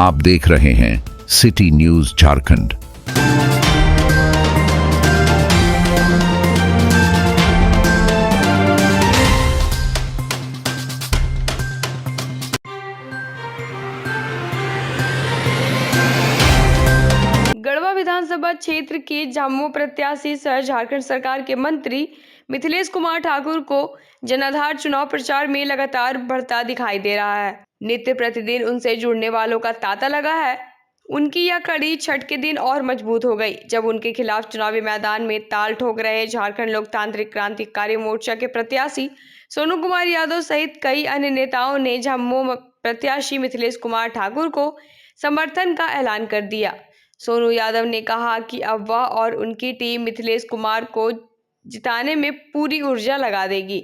आप देख रहे हैं सिटी न्यूज झारखंड। गढ़वा विधानसभा क्षेत्र के झामुमो प्रत्याशी सह झारखंड सरकार के मंत्री मिथिलेश कुमार ठाकुर को जनाधार चुनाव प्रचार में लगातार बढ़ता दिखाई दे रहा है। नित्य प्रतिदिन उनसे जुड़ने वालों का तांता लगा है। उनकी यह कड़ी छठ के दिन और मजबूत हो गई, जब उनके खिलाफ चुनावी मैदान में ताल ठोक रहे झारखंड लोकतांत्रिक क्रांतिकारी मोर्चा के प्रत्याशी सोनू कुमार यादव सहित कई अन्य नेताओं ने झामुमो प्रत्याशी मिथिलेश कुमार ठाकुर को समर्थन का ऐलान कर दिया। सोनू यादव ने कहा कि अब वह और उनकी टीम मिथिलेश कुमार को जिताने में पूरी ऊर्जा लगा देगी।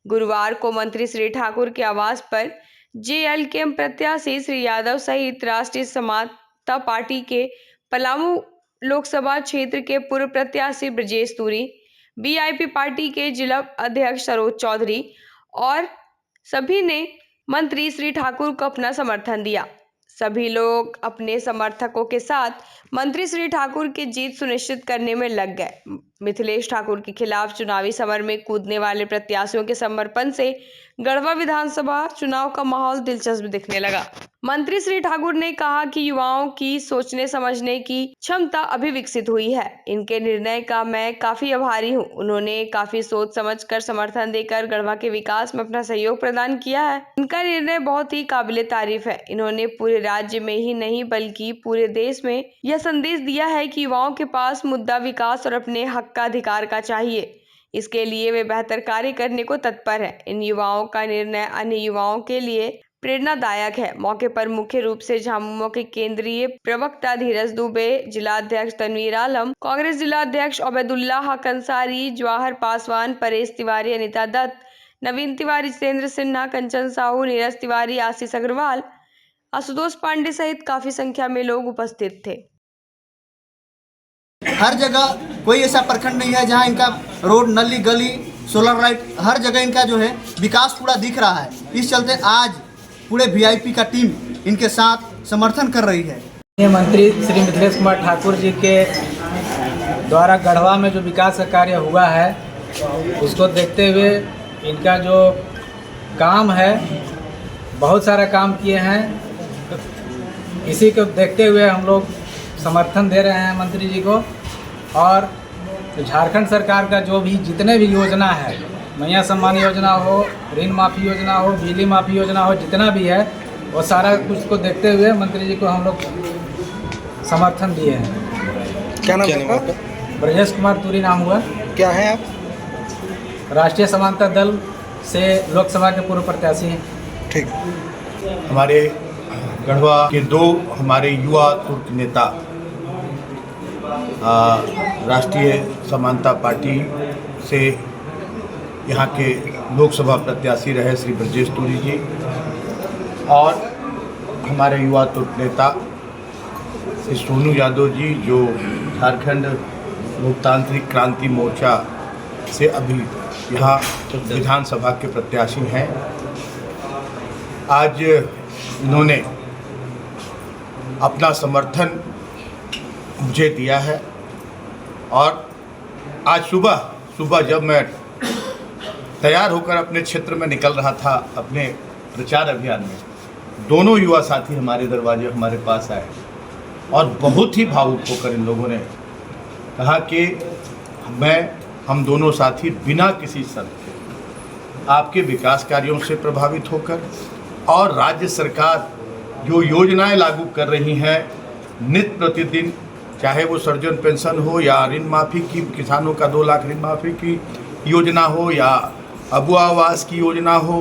गुरुवार को मंत्री श्री ठाकुर के आवास पर जेएलकेएम प्रत्याशी श्री यादव सहित राष्ट्रीय समता पार्टी के पलामू लोकसभा क्षेत्र के पूर्व प्रत्याशी ब्रजेश तुरी, बीआईपी पार्टी के जिला अध्यक्ष सरोज चौधरी और सभी ने मंत्री श्री ठाकुर को अपना समर्थन दिया। सभी लोग अपने समर्थकों के साथ मंत्री श्री ठाकुर की जीत सुनिश्चित करने में लग गए। मिथिलेश ठाकुर के खिलाफ चुनावी समर में कूदने वाले प्रत्याशियों के समर्पण से गढ़वा विधानसभा चुनाव का माहौल दिलचस्प दिखने लगा। मंत्री श्री ठाकुर ने कहा कि युवाओं की सोचने समझने की क्षमता अभी विकसित हुई है। इनके निर्णय का मैं काफी आभारी हूं। उन्होंने काफी सोच समझकर समर्थन देकर गढ़वा के विकास में अपना सहयोग प्रदान किया है। इनका निर्णय बहुत ही काबिले तारीफ है। इन्होंने पूरे राज्य में ही नहीं बल्कि पूरे देश में यह संदेश दिया है कि युवाओं के पास मुद्दा विकास और अपने हक का अधिकार का चाहिए। इसके लिए वे बेहतर कार्य करने को तत्पर है। इन युवाओं का निर्णय अन्य युवाओं के लिए प्रेरणादायक है। मौके पर मुख्य रूप से झामुमो के केंद्रीय प्रवक्ता धीरज दुबे, जिलाध्यक्ष तनवीर आलम, कांग्रेस जिलाध्यक्ष ओबैदुल्ला हक अंसारी, जवाहर पासवान, परेश तिवारी, अनिता दत्त, नवीन तिवारी, जितेंद्र सिन्हा, कंचन साहू, नीरज तिवारी, आशीष अग्रवाल, आशुतोष पांडे सहित काफी संख्या में लोग उपस्थित थे। हर जगह कोई ऐसा प्रखंड नहीं है जहां इनका रोड, नली, गली, सोलर लाइट, हर जगह इनका जो है विकास पूरा दिख रहा है। इस चलते आज पूरे वीआईपी का टीम इनके साथ समर्थन कर रही है। ये मंत्री श्री मिथिलेश कुमार ठाकुर जी के द्वारा गढ़वा में जो विकास का कार्य हुआ है उसको देखते हुए इनका जो काम है, बहुत सारा काम किए हैं, इसी को देखते हुए हम लोग समर्थन दे रहे हैं मंत्री जी को। और झारखंड सरकार का जो भी जितने भी योजना है, मैया सम्मान योजना हो, ऋण माफ़ी योजना हो, बिजली माफ़ी योजना हो, जितना भी है वो सारा कुछ को देखते हुए मंत्री जी को हम लोग समर्थन दिए हैं। क्या नाम है आपका? ब्रजेश कुमार तुरी नाम हुआ। क्या है आप? राष्ट्रीय समानता दल से लोकसभा के पूर्व प्रत्याशी हैं। ठीक। हमारे गढ़वा के दो हमारे युवा तुर्क नेता राष्ट्रीय समानता पार्टी से यहाँ के लोकसभा प्रत्याशी रहे श्री ब्रजेश तुरी जी और हमारे युवा तुर्क नेता श्री सोनू यादव जी, जो झारखंड लोकतांत्रिक क्रांति मोर्चा से अभी यहाँ विधानसभा के प्रत्याशी हैं। आज इन्होंने अपना समर्थन मुझे दिया है और आज सुबह जब मैं तैयार होकर अपने क्षेत्र में निकल रहा था अपने प्रचार अभियान में, दोनों युवा साथी हमारे दरवाजे हमारे पास आए और बहुत ही भावुक होकर इन लोगों ने कहा कि हम दोनों साथी बिना किसी शर्त के आपके विकास कार्यों से प्रभावित होकर और राज्य सरकार जो योजनाएं लागू कर रही हैं नित्य प्रतिदिन, चाहे वो सर्जन पेंशन हो या ऋण माफ़ी की, किसानों का 2 लाख ऋण माफ़ी की योजना हो या अबुआ आवास की योजना हो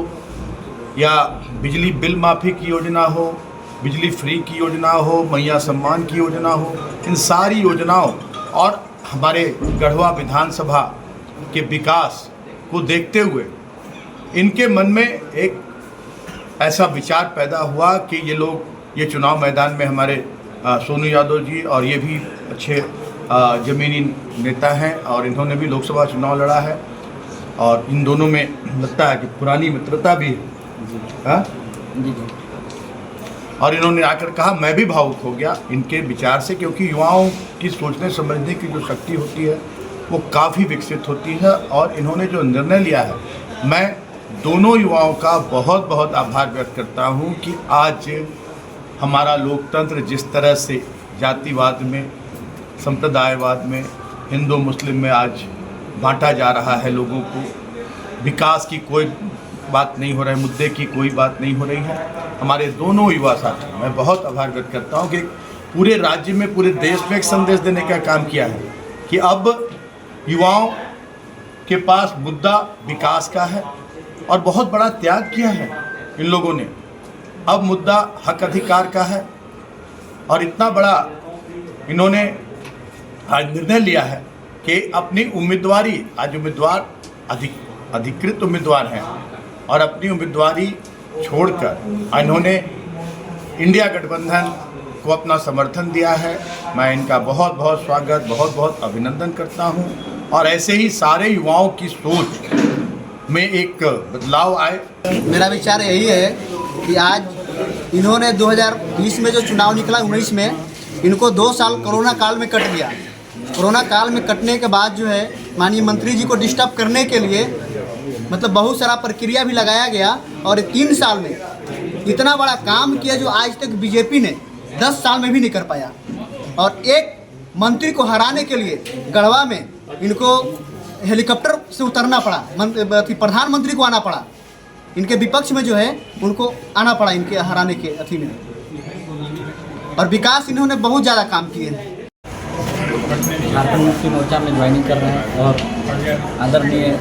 या बिजली बिल माफ़ी की योजना हो, बिजली फ्री की योजना हो, मैया सम्मान की योजना हो, इन सारी योजनाओं और हमारे गढ़वा विधानसभा के विकास को देखते हुए इनके मन में एक ऐसा विचार पैदा हुआ कि ये चुनाव मैदान में हमारे सोनू यादव जी और ये भी अच्छे ज़मीनी नेता हैं और इन्होंने भी लोकसभा चुनाव लड़ा है और इन दोनों में लगता है कि पुरानी मित्रता भी है। और इन्होंने आकर कहा, मैं भी भावुक हो गया इनके विचार से, क्योंकि युवाओं की सोचने समझने की जो शक्ति होती है वो काफ़ी विकसित होती है। और इन्होंने जो निर्णय लिया है, मैं दोनों युवाओं का बहुत बहुत आभार व्यक्त करता हूँ कि आज हमारा लोकतंत्र जिस तरह से जातिवाद में, संप्रदायवाद में, हिंदू मुस्लिम में आज बांटा जा रहा है लोगों को, विकास की कोई बात नहीं हो रहा है, मुद्दे की कोई बात नहीं हो रही है। हमारे दोनों युवा साथी, मैं बहुत आभार व्यक्त करता हूँ कि पूरे राज्य में, पूरे देश में एक संदेश देने का काम किया है कि अब युवाओं के पास मुद्दा विकास का है और बहुत बड़ा त्याग किया है इन लोगों ने। अब मुद्दा हक अधिकार का है और इतना बड़ा इन्होंने आज निर्णय लिया है कि अपनी उम्मीदवारी, आज उम्मीदवार अधिकृत उम्मीदवार हैं और अपनी उम्मीदवारी छोड़कर इन्होंने इंडिया गठबंधन को अपना समर्थन दिया है। मैं इनका बहुत बहुत स्वागत, बहुत बहुत अभिनंदन करता हूं और ऐसे ही सारे युवाओं की सोच में एक बदलाव आए। मेरा विचार यही है कि आज इन्होंने 2020 में जो चुनाव निकला, 19 में इनको 2 साल कोरोना काल में कट गया। कोरोना काल में कटने के बाद जो है माननीय मंत्री जी को डिस्टर्ब करने के लिए मतलब बहुत सारा प्रक्रिया भी लगाया गया और 3 साल में इतना बड़ा काम किया जो आज तक बीजेपी ने 10 साल में भी नहीं कर पाया। और एक मंत्री को हराने के लिए गढ़वा में इनको हेलीकॉप्टर से उतरना पड़ा, प्रधानमंत्री को आना पड़ा, इनके विपक्ष में जो है उनको आना पड़ा इनके हराने के अथी में। और विकास इन्होंने बहुत ज़्यादा काम किए हैं। झारखंड मुक्ति मोर्चा में ज्वाइनिंग कर रहे हैं और आदरणीय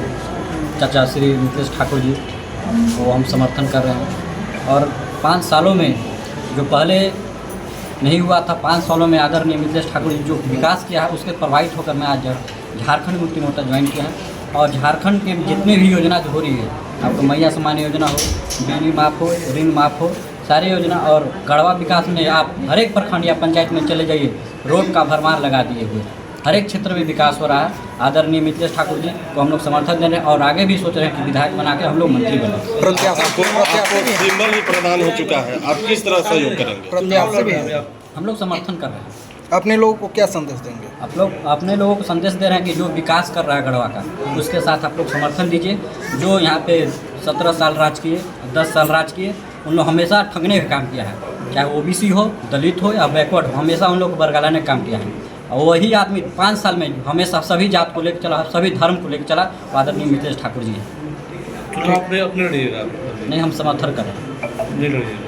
चाचा श्री मिथिलेश ठाकुर जी को हम समर्थन कर रहे हैं। और 5 सालों में जो पहले नहीं हुआ था, 5 सालों में आदरणीय मिथिलेश ठाकुर जी जो विकास किया है उसके प्रभावित होकर मैं आज झारखंड मुक्ति मोर्चा ज्वाइन किया है। और झारखंड के जितने भी योजना जो हो रही है, आपको मैया सम्मान योजना हो, बिजली माफ़ हो, ऋण माफ़ हो, सारी योजना, और गढ़वा विकास में आप हर एक प्रखंड या पंचायत में चले जाइए, रोड का भरमार लगा दिए हुए, हर एक क्षेत्र में विकास हो रहा है। आदरणीय मिथिलेश ठाकुर जी को हम लोग समर्थन दे रहे हैं और आगे भी सोच रहे हैं कि विधायक बना के हम लोग मंत्री बने। सिंबल भी प्रदान हो चुका है, आप किस तरह सहयोग करेंगे? हम लोग समर्थन कर रहे हैं। अपने लोगों को क्या संदेश देंगे? आप लोग अपने लोगों को संदेश दे रहे हैं कि जो विकास कर रहा है गढ़वा का, उसके साथ आप लोग समर्थन दीजिए। जो यहाँ पे 17 साल राज किए, 10 साल राज किए, उन लोग हमेशा ठगने का काम किया है, चाहे ओबीसी हो, दलित हो या बैकवर्ड हो, हमेशा उन लोग को बरगलाने का काम किया है। और वही आदमी 5 साल में हमेशा सभी जात को लेकर चला, सभी धर्म को लेकर चला, आदरणीय मिथिलेश ठाकुर जी है। चुनाव में अपने नहीं, हम समर्थन कर रहे हैं।